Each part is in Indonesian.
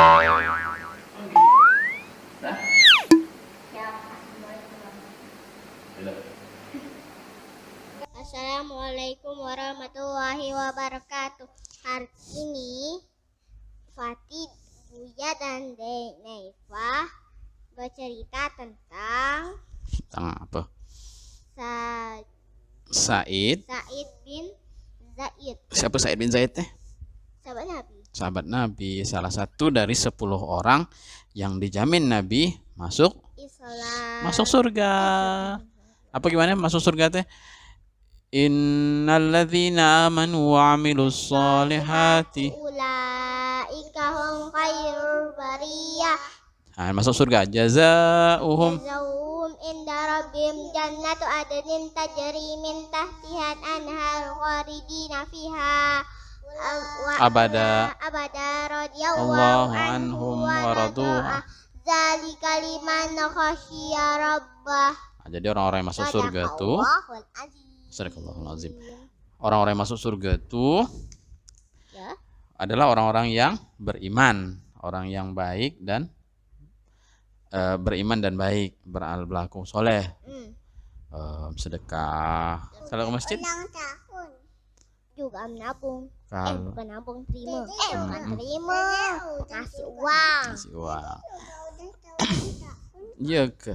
Nah, Assalamualaikum warahmatullahi wabarakatuh. Hari ini Fatih, Buya, dan Naifa bercerita tentang apa? Said Said. bin Zaid, Siapa Said bin Zaid teh? sahabat Nabi. Sahabat Nabi, salah satu dari 10 orang yang dijamin Nabi masuk Islam. surga. Apa gimana masuk surga teh? Innalladzina amanu wa amilus solihati. Ulaika hum khairul bariyah. Nah, masuk surga. Jazaohum Jazauhum inda rabbihim jannatu adnin tajri min tahtiha al-anhar khalidina fiha abada. Radhiyallahu Allahu anhum wa radu'an. Zalika liman khasyiya rabbah. Nah, jadi orang-orang yang masuk surga tuh, Sadaqallahul azim. Orang-orang yang masuk surga tuh Ya. adalah orang-orang yang beriman, orang yang baik dan beriman dan baik, berlaku soleh, sedekah, salat ke masjid, Ulang tahun juga menabung. kalau Bukan nabung, terima. Bukan terima. Ngasih uang. ngasih uang. Iya ke.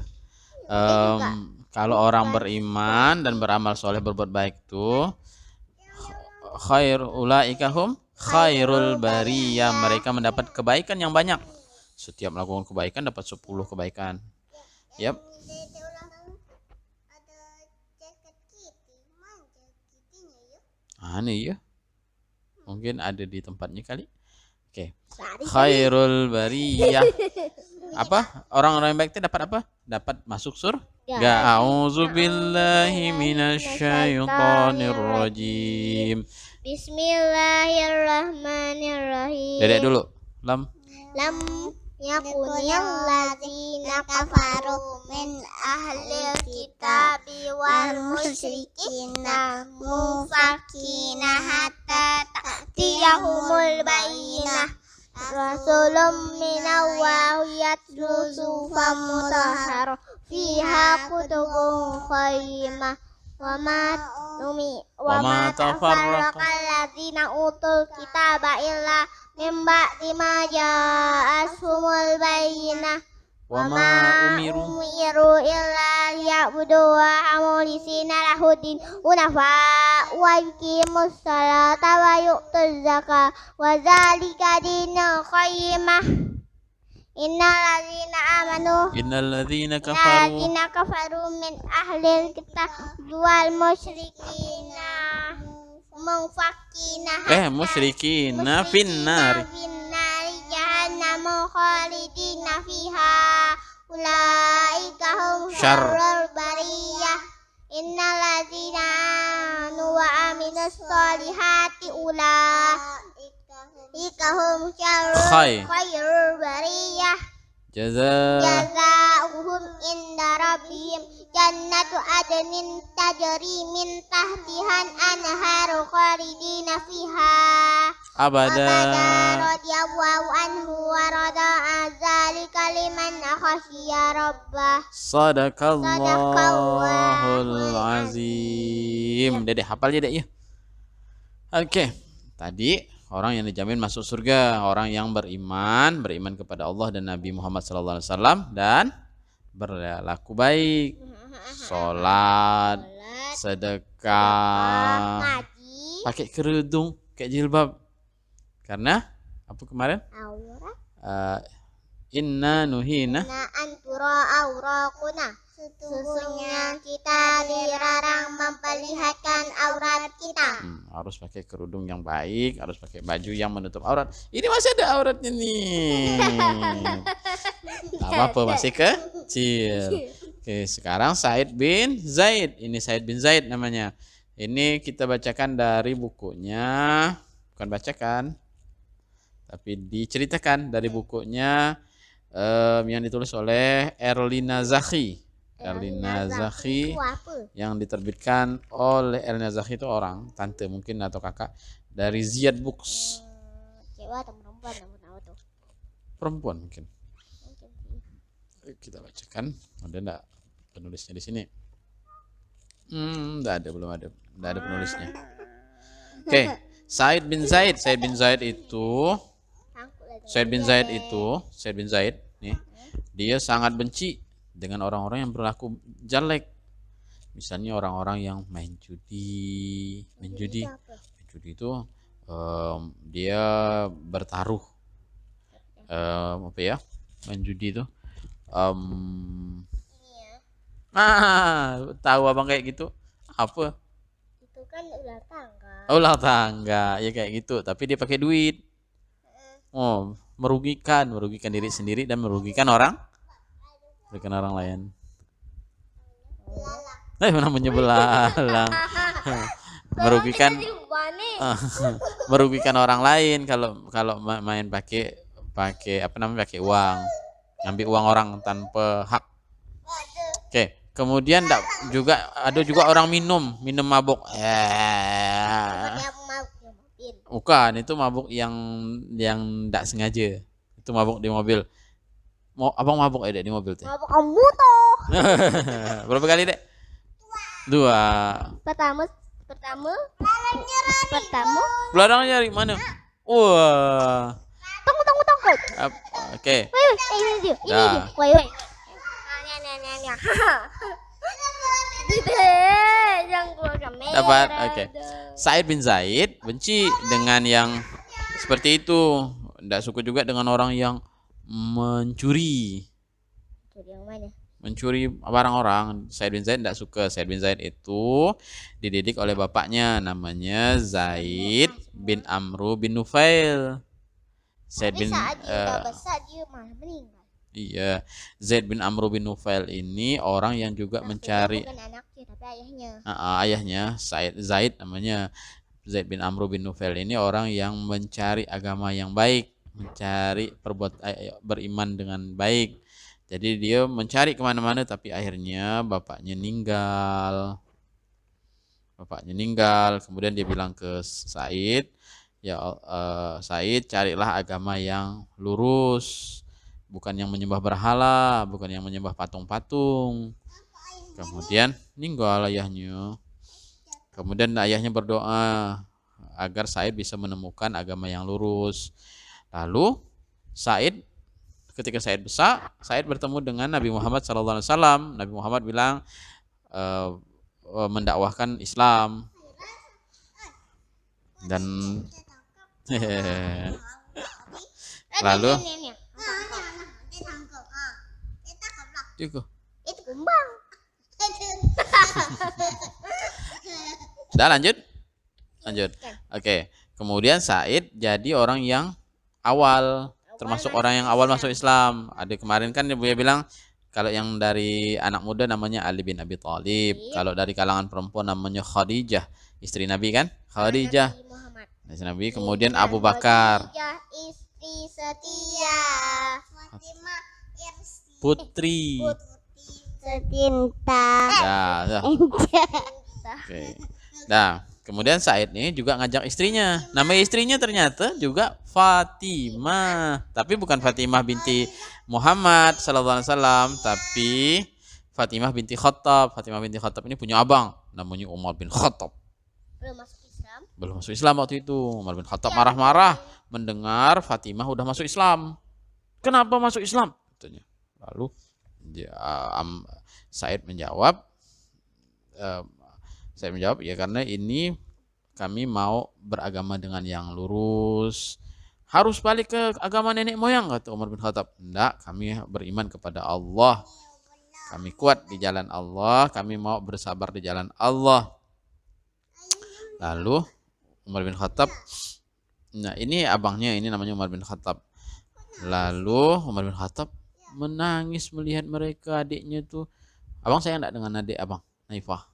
Kalau orang beriman dan beramal soleh, berbuat baik tuh ulaika hum khairul bariyah, mereka mendapat kebaikan yang banyak. Setiap melakukan kebaikan dapat 10 kebaikan. Yap. Ini ya. Mungkin ada di tempatnya kali. Oke. Khairul bariyah. Apa? Orang-orang yang baik itu dapat apa? Dapat masuk surga. A'udzubillahi minasyaitonir rajim. Bismillahirrahmanirrahim. Dedek dulu. Lam yakunil ladzina kafaru min ahlil kitabi wal musyrikina mufakina hatta ta'tiyahumul bayyinah rasulun minallahi yatlu suhufan mutahharah fiha kutubun qayyimah wa ma tafarraqal ladzina utul kitaba illa min ba'di ma ja'ahumul bayyinah wa ma umiru illa liya'budu mukhlisina lahuddin hunafa wa yuqimus salata wa yu'tuz zakata wa dzalika dinul qayyimah. Innal ladzina kafaru min ahlil kitab wal musyrikina musyrikina finnar jahannamu khalidina fiha ulaika hum syarrul syarrul bariyah. Innal ladzina amanu wa amilus solihati ulaika hum khairul bariyah. Jazaohum inda rabbihim jannatu adnin tajri min tahtihan anharu khalidina fiha abada. Radhiyallahu anhu wa rada'a zalika liman khasyiya rabbah. Sadaqallahul azim. Dedek hafal ya, Dek ya. Oke. Tadi orang yang dijamin masuk surga, orang yang beriman kepada Allah dan Nabi Muhammad SAW dan berlaku baik, sholat, sedekah, ngaji, pakai kerudung, kayak jilbab. Karena apa kemarin? Inna nuhina antura aurakuna. Sesungguhnya kita dilarang memperlihatkan aurat kita. Harus pakai kerudung yang baik, harus pakai baju yang menutup aurat. Ini masih ada auratnya nih. Tak apa-apa, masih kecil. Oke, sekarang Said bin Zaid. Ini Said bin Zaid namanya. Ini kita bacakan dari bukunya, bukan bacakan, tapi diceritakan dari bukunya yang ditulis oleh Erlina Zakhi. Erlina Zakhi yang diterbitkan oleh Erlina Zakhi itu orang tante mungkin atau kakak dari Ziyad Books. Cewek atau perempuan, kamu tahu tuh. perempuan mungkin. Kita bacakan. Ada enggak penulisnya di sini? Enggak ada, belum ada. Enggak ada penulisnya. Oke, Said bin Zaid. Said bin Zaid nih, dia sangat benci dengan orang-orang yang berlaku jelek. Misalnya orang-orang yang main judi. Judi itu dia bertaruh. Apa ya? Main judi itu. Tahu abang kayak gitu? Apa? Itu kan ular tangga. Ular tangga, ya kayak gitu. Tapi dia pakai duit. Oh, merugikan diri sendiri dan merugikan orang lain. Namanya belalang. Merugikan orang lain kalau main pakai pakai uang, ngambil uang orang tanpa hak. Oke, kemudian ada juga orang minum mabuk. Bukan, itu mabuk yang tidak sengaja. Itu mabuk di mobil. Abang mabuk ya di mobil tuh. Mabuk kamu toh. Berapa kali, Dek? 2. Pertama. Beladang nyari mana? Wah. Tunggu. Oke. Ini dia. Wait. Jangan keluar kamera. Dapat. Oke. Said bin Zaid benci dengan yang seperti itu. Tidak suka juga dengan orang yang mencuri. Mencuri barang orang. Said bin Zaid tidak suka. Said bin Zaid itu dididik oleh bapaknya, namanya Zaid bin Amru bin Nufail. Zaid bin besar dia malah meninggal. Iya, Zaid bin Amru bin Nufail ini orang yang juga mencari. Bukan anaknya tapi ayahnya. Ayahnya Zaid namanya. Zaid bin Amru bin Nufail ini orang yang mencari agama yang baik, mencari beriman dengan baik. Jadi dia mencari kemana-mana, tapi akhirnya bapaknya meninggal. Kemudian dia bilang ke Said, ya Said, carilah agama yang lurus, bukan yang menyembah berhala, bukan yang menyembah patung-patung. Kemudian meninggal ayahnya. Kemudian ayahnya berdoa agar Said bisa menemukan agama yang lurus. Lalu ketika Said besar, Said bertemu dengan Nabi Muhammad SAW. Nabi Muhammad bilang mendakwahkan Islam dan lalu itu kumbang. Sudah lanjut. Oke. Kemudian Said jadi orang yang awal, termasuk orang yang awal masuk Islam. Ada kemarin kan dia bilang kalau yang dari anak muda namanya Ali bin Abi Thalib, kalau dari kalangan perempuan namanya Khadijah, istri Nabi kan? Khadijah. Istri Nabi. Kemudian Abu Bakar. Istri setia. Fatimah putri secinta. Ya. Oke. Nah, kemudian Said nih juga ngajak istrinya. Nama istrinya ternyata juga Fatimah, tapi bukan Fatimah binti Muhammad SAW, tapi Fatimah binti Khattab. Fatimah binti Khattab ini punya abang namanya Umar bin Khattab. Belum masuk Islam waktu itu. Umar bin Khattab marah-marah mendengar Fatimah udah masuk Islam. Kenapa masuk Islam? Katanya. Lalu Said menjawab, ya karena ini kami mau beragama dengan yang lurus. Harus balik ke agama nenek moyang, kata Umar bin Khattab. Enggak, kami beriman kepada Allah. Kami kuat di jalan Allah, kami mau bersabar di jalan Allah. Lalu Umar bin Khattab, nah ini abangnya, ini namanya Umar bin Khattab. Lalu Umar bin Khattab menangis melihat mereka, adiknya tuh. Abang sayang enggak dengan adik abang, Naifah?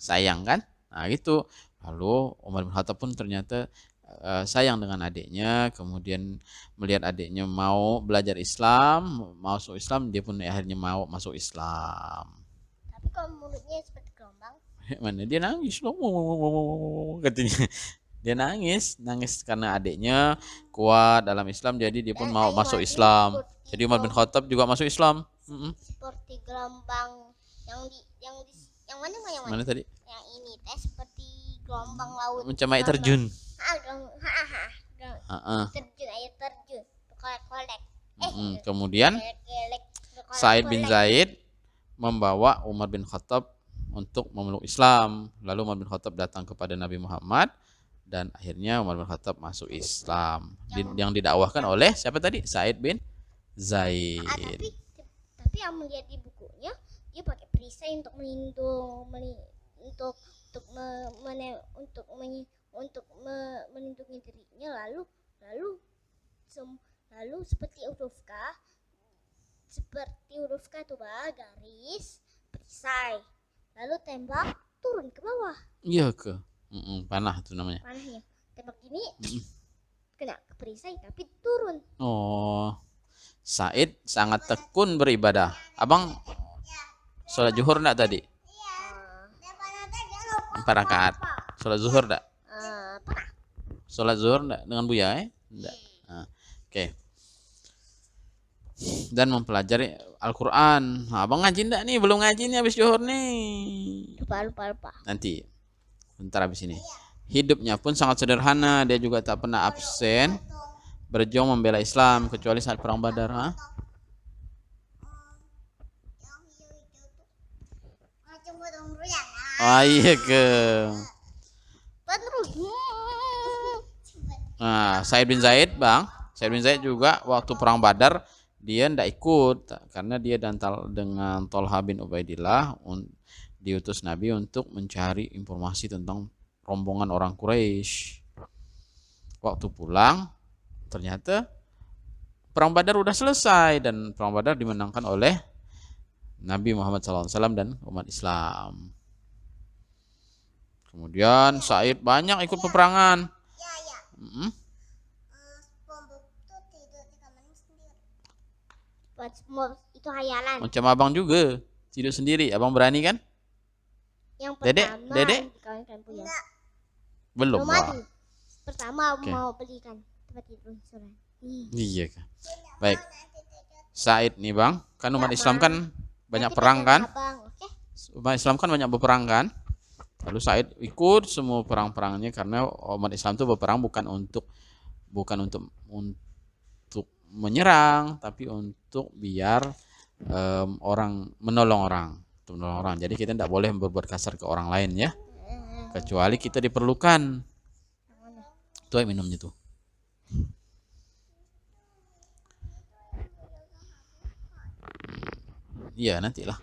Sayang kan? Nah gitu. Lalu Umar bin Khattab pun ternyata sayang dengan adiknya. Kemudian melihat adiknya mau belajar Islam, mau masuk Islam, dia pun akhirnya mau masuk Islam. Tapi kalau mulutnya seperti gelombang. Mana dia nangis loh, katanya. Dia nangis karena adiknya kuat dalam Islam, jadi dia pun mau masuk Islam. Jadi Umar bin Khattab juga masuk Islam. Seperti gelombang yang mana yang Mana tadi? Yang ini teh seperti gelombang laut. Macam air terjun. Terjun, air terjun. Kolek-kolek. Kemudian Sa'id bin Zaid membawa Umar bin Khattab untuk memeluk Islam. Lalu Umar bin Khattab datang kepada Nabi Muhammad dan akhirnya Umar bin Khattab masuk Islam. Yang didakwahkan oleh siapa tadi? Sa'id bin Zaid. Tapi yang melihat di bukunya dia pakai perisai untuk melindungi dirinya, lalu seperti huruf K tuh garis perisai, lalu tembak turun ke bawah. Iya ke panah itu namanya. Panahnya tembak gini kena ke perisai tapi turun. Oh, Said sangat tekun beribadah. Abang sholat zuhur enggak tadi? 4 rakaat. Sholat zuhur enggak? Sholat zuhur enggak dengan Buya? Enggak. Oke. Dan mempelajari Al-Quran. Abang ngaji enggak nih? Belum ngaji nih habis zuhur nih. Lupa. Nanti. Bentar habis ini. Hidupnya pun sangat sederhana. Dia juga tak pernah absen berjuang membela Islam kecuali saat perang Badar. Oh iya ke. Nah, Sa'id bin Zaid juga waktu perang Badar dia ndak ikut karena dia dengan Tolha bin Ubaidillah diutus Nabi untuk mencari informasi tentang rombongan orang Quraisy. Waktu pulang ternyata perang Badar udah selesai dan perang Badar dimenangkan oleh Nabi Muhammad SAW dan umat Islam. Kemudian Sa'id banyak ikut peperangan. Itu hayalan. Macam abang juga tidur sendiri. Abang berani kan? Yang pertama, Dedek? Belum. Pertama mau belikan tempat tidur surah. Iya kan. Baik. Sa'id nih bang, kan umat Islam kan banyak perang kan? Umat Islam kan banyak berperang kan? Lalu Sa'id ikut semua perang-perangnya karena umat Islam itu berperang bukan untuk menyerang, tapi untuk biar menolong orang. Jadi kita tidak boleh berbuat kasar ke orang lain ya, kecuali kita diperlukan. Tuh minumnya tuh. Iya nantilah.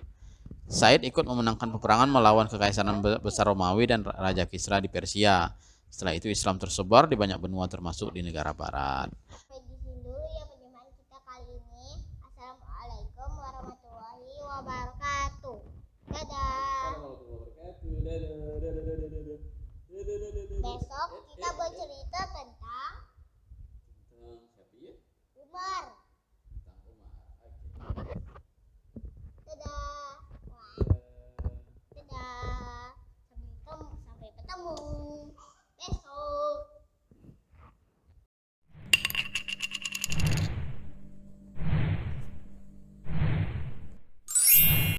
Said ikut memenangkan peperangan melawan kekaisaran besar Romawi dan Raja Kisra di Persia. Setelah itu Islam tersebar di banyak benua termasuk di negara barat. Sampai di sini dulu ya perjumpaan kita kali ini. Assalamualaikum warahmatullahi wabarakatuh. Dadah. Besok kita bercerita tentang Umar.